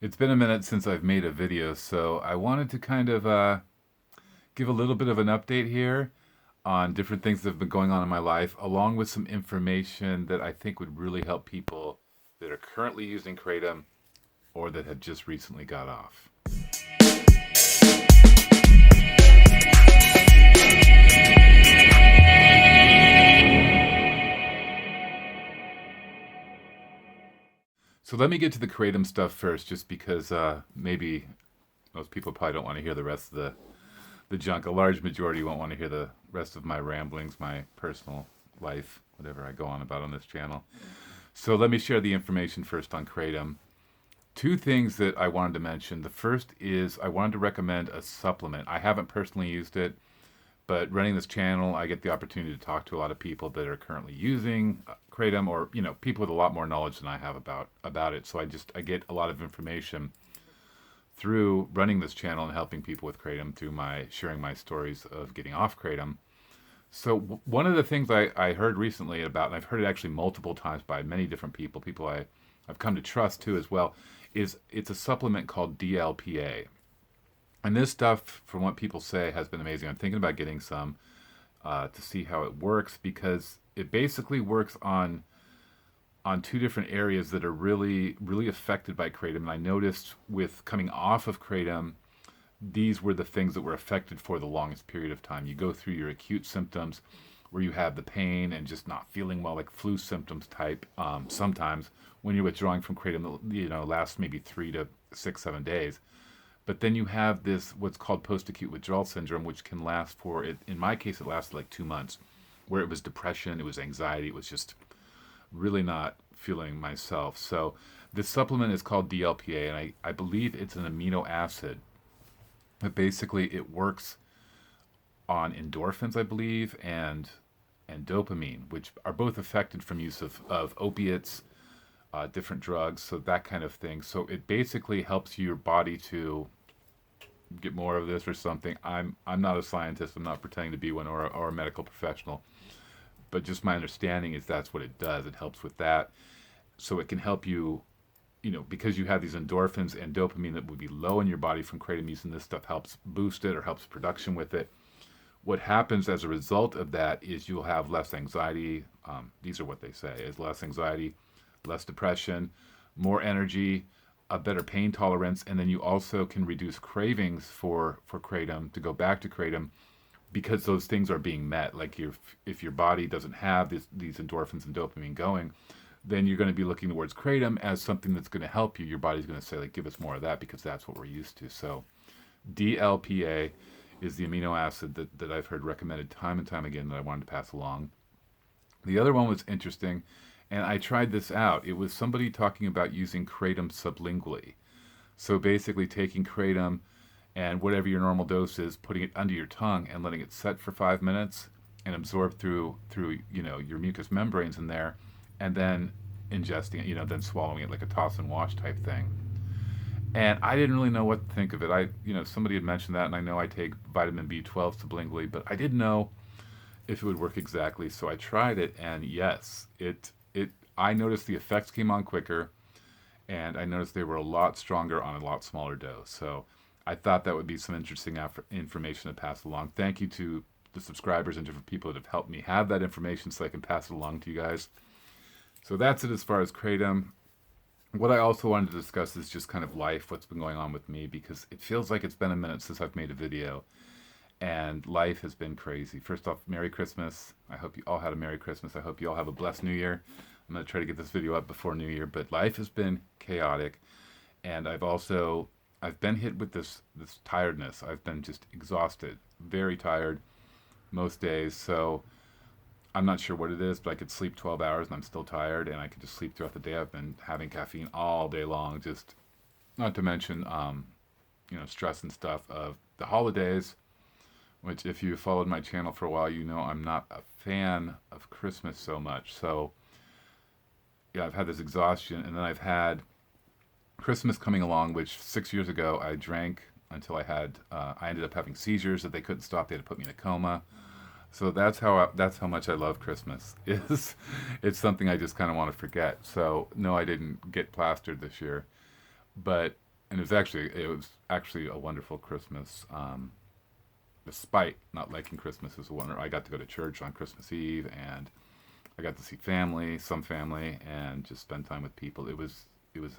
It's been a minute since I've made a video, so I wanted to kind of give a little bit of an update here on different things that have been going on in my life, along with some information that I think would really help people that are currently using Kratom or that have just recently got off. So let me get to the Kratom stuff first, just because maybe most people probably don't want to hear the rest of the junk. A large majority won't want to hear the rest of my ramblings, my personal life, whatever I go on about on this channel. So let me share the information first on Kratom. Two things that I wanted to mention. The first is I wanted to recommend a supplement. I haven't personally used it, but running this channel, I get the opportunity to talk to a lot of people that are currently using Kratom, or people with a lot more knowledge than I have about it. So I get a lot of information through running this channel and helping people with Kratom through my sharing my stories of getting off Kratom. So one of the things I heard recently about, and I've heard it actually multiple times by many different people I've come to trust too as well, is it's a supplement called DLPA. And this stuff, from what people say, has been amazing. I'm thinking about getting some to see how it works, because it basically works on two different areas that are really, really affected by Kratom. And I noticed with coming off of Kratom, these were the things that were affected for the longest period of time. You go through your acute symptoms where you have the pain and just not feeling well, like flu symptoms type. Sometimes when you're withdrawing from Kratom, lasts maybe 3 to 6, 7 days. But then you have this, what's called post-acute withdrawal syndrome, which can last for, in my case, it lasted like 2 months, where it was depression, it was anxiety, it was just really not feeling myself. So this supplement is called DLPA, and I believe it's an amino acid. But basically it works on endorphins, I believe, and dopamine, which are both affected from use of opiates, different drugs, so that kind of thing. So it basically helps your body to get more of this or something. I'm not a scientist. I'm not pretending to be one, or a medical professional. But just my understanding is that's what it does. It helps with that. So it can help you, because you have these endorphins and dopamine that would be low in your body from Kratom, using this stuff helps boost it or helps production with it. What happens as a result of that is you'll have less anxiety. These are what they say, is less anxiety, less depression, more energy, a better pain tolerance, and then you also can reduce cravings for Kratom, to go back to Kratom, because those things are being met. Like if your body doesn't have these endorphins and dopamine going, then you're going to be looking towards Kratom as something that's going to help you. Your body's going to say, like, give us more of that, because that's what we're used to. So DLPA is the amino acid that I've heard recommended time and time again that I wanted to pass along. The other one was interesting, and I tried this out. It was somebody talking about using Kratom sublingually. So basically taking Kratom and whatever your normal dose is, putting it under your tongue and letting it set for 5 minutes and absorb through your mucous membranes in there, and then ingesting it, then swallowing it like a toss and wash type thing. And I didn't really know what to think of it. Somebody had mentioned that, and I know I take vitamin B12 sublingually, but I didn't know if it would work exactly. So I tried it, and yes, I noticed the effects came on quicker, and I noticed they were a lot stronger on a lot smaller dose. So I thought that would be some interesting information to pass along. Thank you to the subscribers and different people that have helped me have that information so I can pass it along to you guys. So that's it as far as Kratom. What I also wanted to discuss is just kind of life, what's been going on with me, because it feels like it's been a minute since I've made a video, and life has been crazy. First off, Merry Christmas. I hope you all had a Merry Christmas. I hope you all have a blessed New Year. I'm going to try to get this video up before New Year, but life has been chaotic, and I've been hit with this tiredness. I've been just exhausted, very tired most days. So I'm not sure what it is, but I could sleep 12 hours and I'm still tired, and I could just sleep throughout the day. I've been having caffeine all day long, just not to mention, stress and stuff of the holidays, which if you followed my channel for a while, I'm not a fan of Christmas so much. So yeah, I've had this exhaustion, and then I've had Christmas coming along, which 6 years ago I drank until I ended up having seizures that they couldn't stop. They had to put me in a coma. So that's how much I love Christmas. It's something I just kind of want to forget. So no, I didn't get plastered this year, but and it was actually a wonderful Christmas. Despite not liking Christmas, it was a wonder. I got to go to church on Christmas Eve, and I got to see some family, and just spend time with people. It was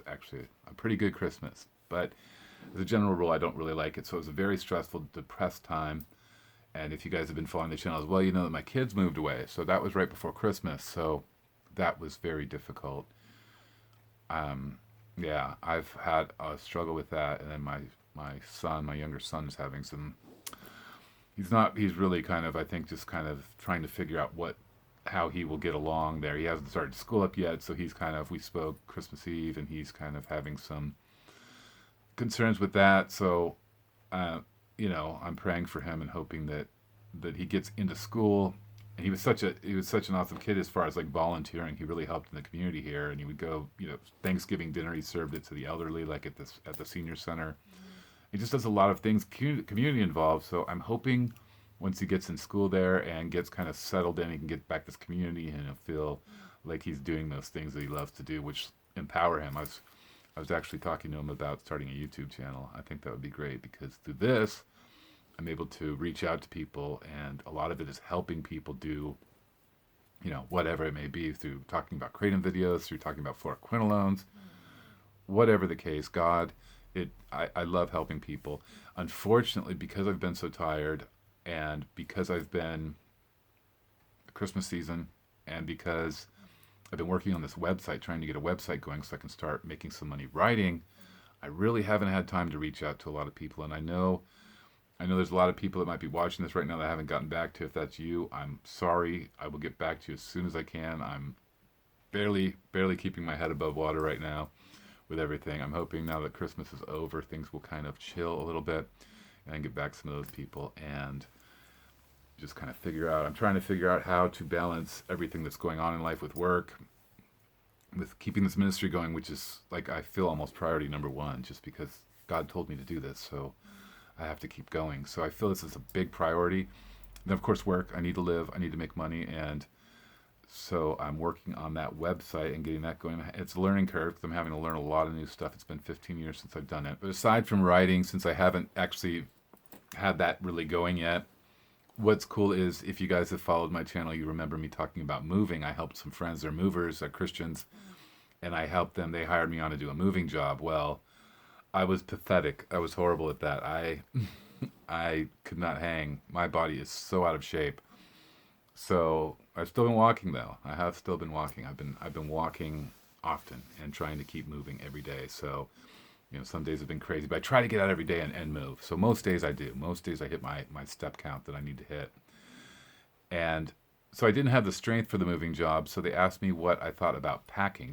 actually a pretty good Christmas, but as a general rule, I don't really like it. So it was a very stressful, depressed time. And if you guys have been following the channel as well, you know that my kids moved away. So that was right before Christmas. So that was very difficult. Um, yeah, I've had a struggle with that. And then my younger son is having some, he's really kind of, I think, just kind of trying to figure out how he will get along there. He hasn't started school up yet. So we spoke Christmas Eve, and he's kind of having some concerns with that. So, uh, I'm praying for him and hoping that he gets into school. And he was such an awesome kid as far as like volunteering. He really helped in the community here, and he would go, Thanksgiving dinner. He served it to the elderly, like at the senior center. He just does a lot of things community involved. So I'm hoping once he gets in school there and gets kind of settled in, he can get back to this community and he'll feel like he's doing those things that he loves to do, which empower him. I was actually talking to him about starting a YouTube channel. I think that would be great because through this, I'm able to reach out to people, and a lot of it is helping people do, whatever it may be, through talking about Kratom videos, through talking about fluoroquinolones, whatever the case. I love helping people. Unfortunately, because I've been so tired, and because I've been Christmas season, and because I've been working on this website, trying to get a website going so I can start making some money writing, I really haven't had time to reach out to a lot of people. And I know there's a lot of people that might be watching this right now that I haven't gotten back to. If that's you, I'm sorry. I will get back to you as soon as I can. I'm barely keeping my head above water right now with everything. I'm hoping now that Christmas is over, things will kind of chill a little bit, and I can get back to some of those people and just kind of I'm trying to figure out how to balance everything that's going on in life with work, with keeping this ministry going, which is like, I feel almost priority number one, just because God told me to do this. So I have to keep going. So I feel this is a big priority. Then of course work. I need to live. I need to make money, and so I'm working on that website and getting that going. It's a learning curve because I'm having to learn a lot of new stuff. It's been 15 years since I've done it. But aside from writing, since I haven't actually had that really going yet, what's cool is if you guys have followed my channel, you remember me talking about moving. I helped some friends. They're movers, they're Christians, and I helped them. They hired me on to do a moving job. Well, I was pathetic. I was horrible at that. I could not hang. My body is so out of shape. So I've still been walking though. I have still been walking. I've been walking often and trying to keep moving every day. So, some days have been crazy, but I try to get out every day and move. So most days I do. Most days I hit my step count that I need to hit. And so I didn't have the strength for the moving job. So they asked me what I thought about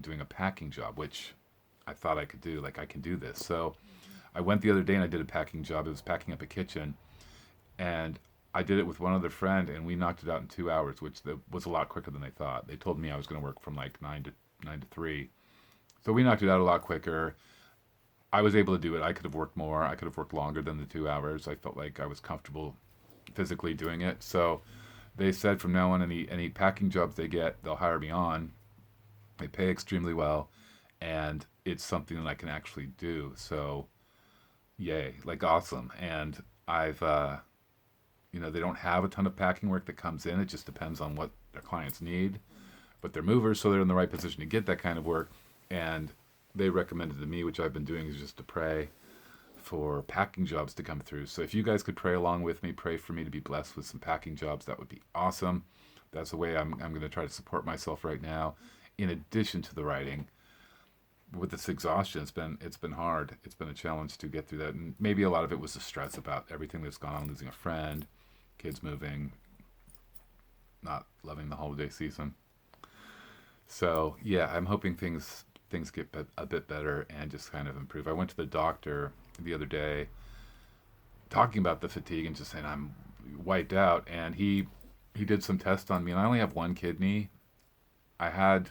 doing a packing job, which I thought I could do. Like, I can do this. So I went the other day and I did a packing job. It was packing up a kitchen, and I did it with one other friend, and we knocked it out in 2 hours, which was a lot quicker than they thought. They told me I was going to work from like 9 to 3, so we knocked it out a lot quicker. I was able to do it. I could have worked more. I could have worked longer than the 2 hours. I felt like I was comfortable physically doing it. So they said from now on, any packing jobs they get, they'll hire me on. They pay extremely well, and it's something that I can actually do. So, yay, like awesome. And I've, they don't have a ton of packing work that comes in. It just depends on what their clients need. But they're movers, so they're in the right position to get that kind of work. And they recommended to me, which I've been doing, is just to pray for packing jobs to come through. So if you guys could pray along with me, pray for me to be blessed with some packing jobs, that would be awesome. That's the way I'm going to try to support myself right now, in addition to the writing. With this exhaustion, it's been hard. It's been a challenge to get through that, and maybe a lot of it was the stress about everything that's gone on, losing a friend, kids moving, not loving the holiday season. So yeah, I'm hoping things get a bit better and just kind of improve. I went to the doctor the other day talking about the fatigue and just saying I'm wiped out, and he did some tests on me, and I only have one kidney. I had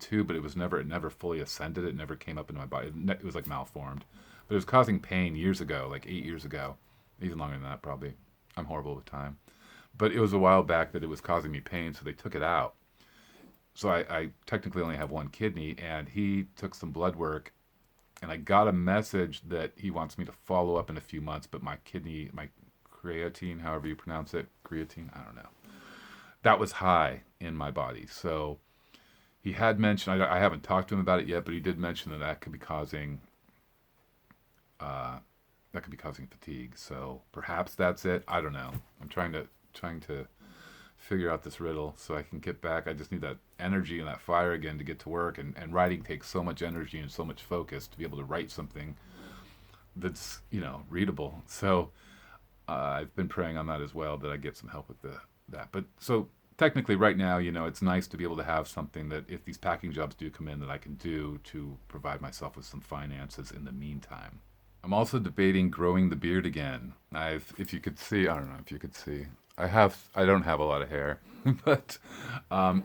two, but it never fully ascended. It never came up into my body. It was like malformed, but it was causing pain years ago, like 8 years ago, even longer than that probably. I'm horrible with time, but it was a while back that it was causing me pain, so they took it out. So I technically only have one kidney, and he took some blood work, And I got a message that he wants me to follow up in a few months, but my creatine, however you pronounce it, creatine, I don't know, that was high in my body. So he had mentioned, I haven't talked to him about it yet, but he did mention that uh, that could be causing fatigue. So perhaps that's it. I don't know. I'm trying to figure out this riddle so I can get back. I just need that energy and that fire again to get to work. And writing takes so much energy and so much focus to be able to write something that's, readable. So I've been praying on that as well, that I get some help with that. But so technically right now, it's nice to be able to have something that if these packing jobs do come in, that I can do to provide myself with some finances in the meantime. I'm also debating growing the beard again. If you could see, I don't know if you could see. I don't have a lot of hair, but um,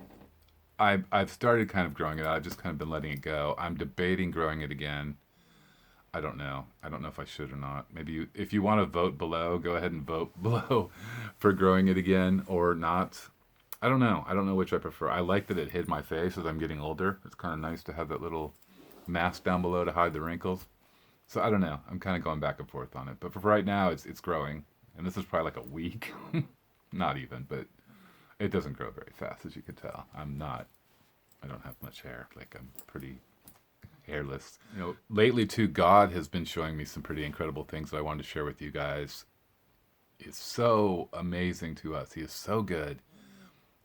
I've started kind of growing it out. I've just kind of been letting it go. I'm debating growing it again. I don't know. I don't know if I should or not. Maybe if you want to vote below, go ahead and vote below for growing it again or not. I don't know. I don't know which I prefer. I like that it hid my face as I'm getting older. It's kind of nice to have that little mask down below to hide the wrinkles. So I don't know. I'm kind of going back and forth on it. But for right now, it's growing, and this is probably like a week, not even. But it doesn't grow very fast, as you can tell. I don't have much hair. Like I'm pretty hairless. Lately too, God has been showing me some pretty incredible things that I wanted to share with you guys. He's so amazing to us. He is so good,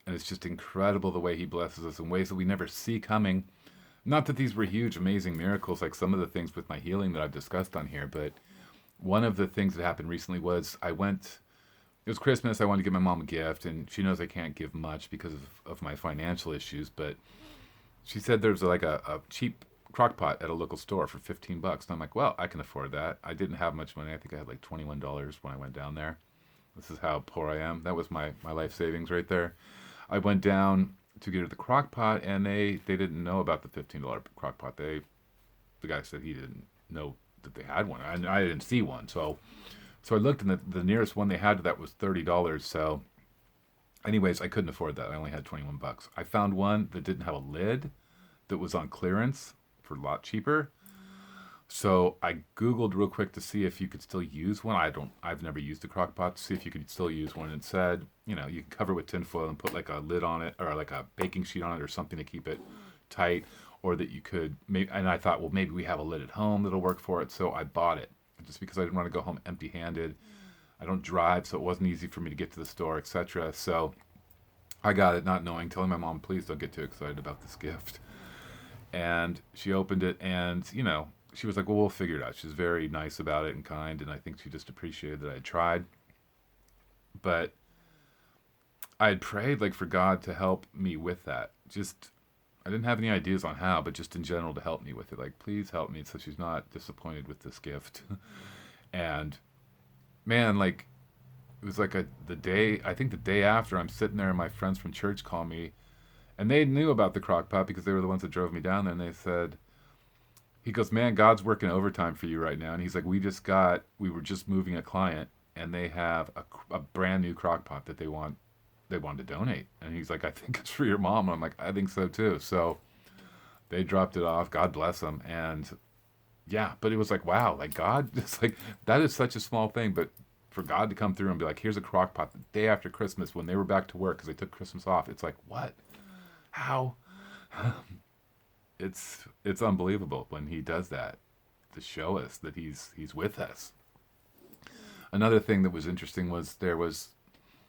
and it's just incredible the way He blesses us in ways that we never see coming. Not that these were huge, amazing miracles like some of the things with my healing that I've discussed on here, but one of the things that happened recently was it was Christmas. I wanted to give my mom a gift, and she knows I can't give much because of my financial issues, but she said there's like a cheap crock pot at a local store for $15. And I'm like, well, I can afford that. I didn't have much money. I think I had like $21 when I went down there. This is how poor I am. That was my life savings right there. I went down to get her the crock pot, and they didn't know about the $15 crock pot. The guy said he didn't know that they had one. I didn't see one. So I looked, and the nearest one they had to that was $30. So anyways, I couldn't afford that. I only had $21. I found one that didn't have a lid, that was on clearance for a lot cheaper. So I Googled real quick to see if you could still use one. I've never used a crock pot, to see if you could still use one. And it said, you can cover it with tinfoil and put like a lid on it, or like a baking sheet on it, or something to keep it tight. Or that you could, maybe, and I thought, well, maybe we have a lid at home that'll work for it. So I bought it just because I didn't want to go home empty handed. I don't drive, so it wasn't easy for me to get to the store, etc. So I got it, not knowing, telling my mom, please don't get too excited about this gift. And she opened it, and she was like, well, we'll figure it out. She was very nice about it and kind, and I think she just appreciated that I tried. But I had prayed like for God to help me with that. Just, I didn't have any ideas on how, but just in general to help me with it. Like, please help me so she's not disappointed with this gift. And man, like, it was like I think the day after, I'm sitting there and my friends from church call me, and they knew about the crock pot because they were the ones that drove me down there, and they said, he goes, man, God's working overtime for you right now. And he's like, we were just moving a client, and they have a brand new crock pot that they wanted to donate. And he's like, I think it's for your mom. And I'm like, I think so too. So they dropped it off. God bless them. And yeah, but it was like, wow, like God, it's like, that is such a small thing. But for God to come through and be like, here's a crock pot the day after Christmas when they were back to work because they took Christmas off. It's like, what? How? It's unbelievable when He does that to show us that he's with us. Another thing that was interesting was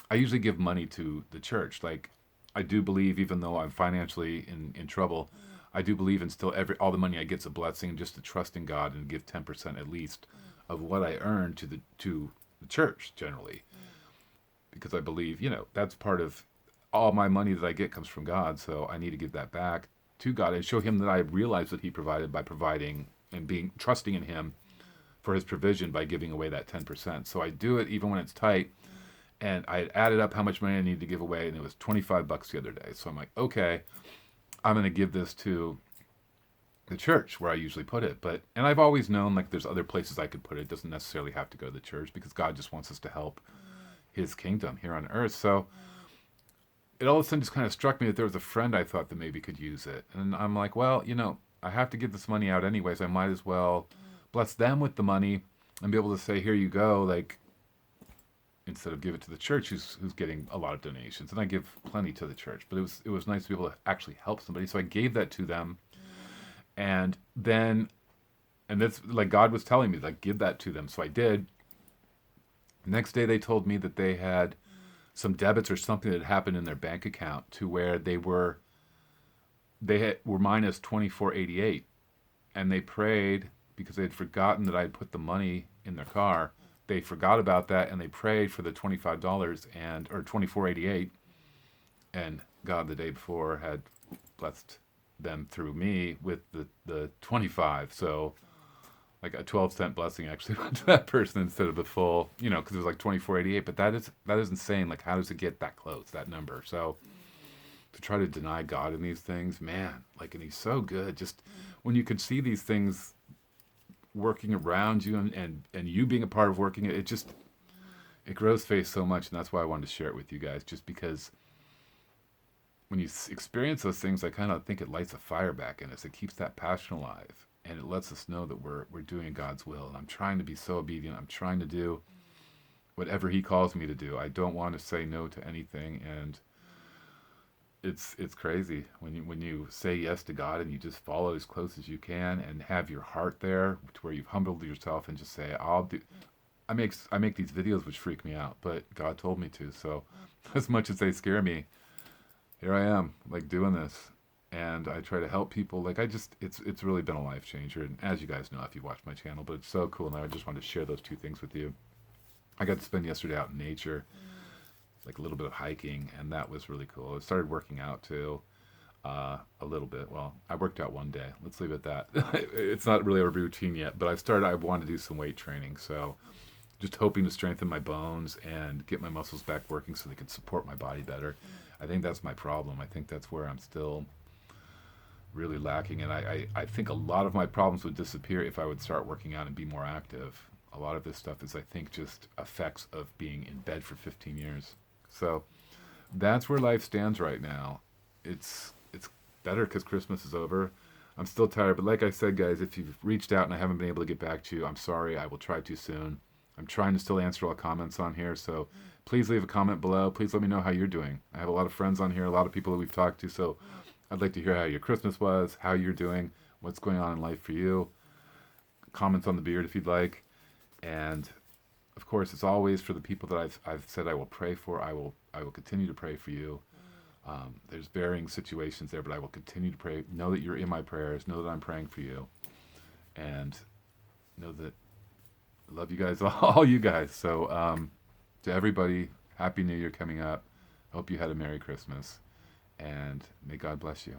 I usually give money to the church. Like, I do believe, even though I'm financially in trouble, I do believe in still all the money I get's a blessing, just to trust in God and give 10% at least of what I earn to the church generally, because I believe that's part of all my money that I get comes from God, so I need to give that back to God and show Him that I realize that He provided by providing and being trusting in Him for His provision by giving away that 10%. So I do it even when it's tight, and I had added up how much money I needed to give away, and it was $25 the other day. So I'm like, okay, I'm going to give this to the church where I usually put it. And I've always known like there's other places I could put it. It doesn't necessarily have to go to the church because God just wants us to help His kingdom here on earth. So it all of a sudden just kind of struck me that there was a friend I thought that maybe could use it. And I'm like, well, I have to give this money out anyways. I might as well bless them with the money and be able to say, here you go, like, instead of give it to the church who's getting a lot of donations. And I give plenty to the church, but it was nice to be able to actually help somebody. So I gave that to them. And then, and that's like God was telling me, like, give that to them. So I did. Next day, they told me that they had some debits or something that had happened in their bank account to where were minus 24.88, and they prayed because they had forgotten that I had put the money in their car. They forgot about that, and they prayed for the $25 or 24.88, and God the day before had blessed them through me with the 25. So like a 12-cent blessing actually went to that person instead of the full, because it was like 24.88. But that is insane. Like, how does it get that close, that number? So to try to deny God in these things, man, like, and He's so good. Just when you could see these things working around you and you being a part of working it, it grows faith so much, and that's why I wanted to share it with you guys. Just because when you experience those things, I kind of think it lights a fire back in us. It keeps that passion alive. And it lets us know that we're doing God's will. And I'm trying to be so obedient. I'm trying to do whatever He calls me to do. I don't want to say no to anything. And it's crazy when you say yes to God and you just follow as close as you can and have your heart there to where you've humbled yourself and just say, I'll do. I make these videos which freak me out, but God told me to. So as much as they scare me, here I am, like, doing this. And I try to help people. Like, it's really been a life changer. And as you guys know, if you watch my channel, but it's so cool. And I just wanted to share those two things with you. I got to spend yesterday out in nature, like a little bit of hiking, and that was really cool. I started working out too, a little bit. Well, I worked out one day. Let's leave it at that. It's not really a routine yet, but I wanted to do some weight training. So just hoping to strengthen my bones and get my muscles back working so they can support my body better. I think that's my problem. I think that's where I'm still really lacking, and I think a lot of my problems would disappear if I would start working out and be more active. A lot of this stuff is, I think, just effects of being in bed for 15 years. So that's where life stands right now. It's better because Christmas is over. I'm still tired, but like I said, guys, if you've reached out and I haven't been able to get back to you, I'm sorry. I will try to soon. I'm trying to still answer all comments on here, so please leave a comment below. Please let me know how you're doing. I have a lot of friends on here, a lot of people that we've talked to, so I'd like to hear how your Christmas was, how you're doing, what's going on in life for you. Comments on the beard if you'd like. And of course, it's always for the people that I've said I will pray for. I will continue to pray for you. There's varying situations there, but I will continue to pray. Know that you're in my prayers. Know that I'm praying for you. And know that I love you guys, all you guys. So to everybody, Happy New Year coming up. I hope you had a Merry Christmas. And may God bless you.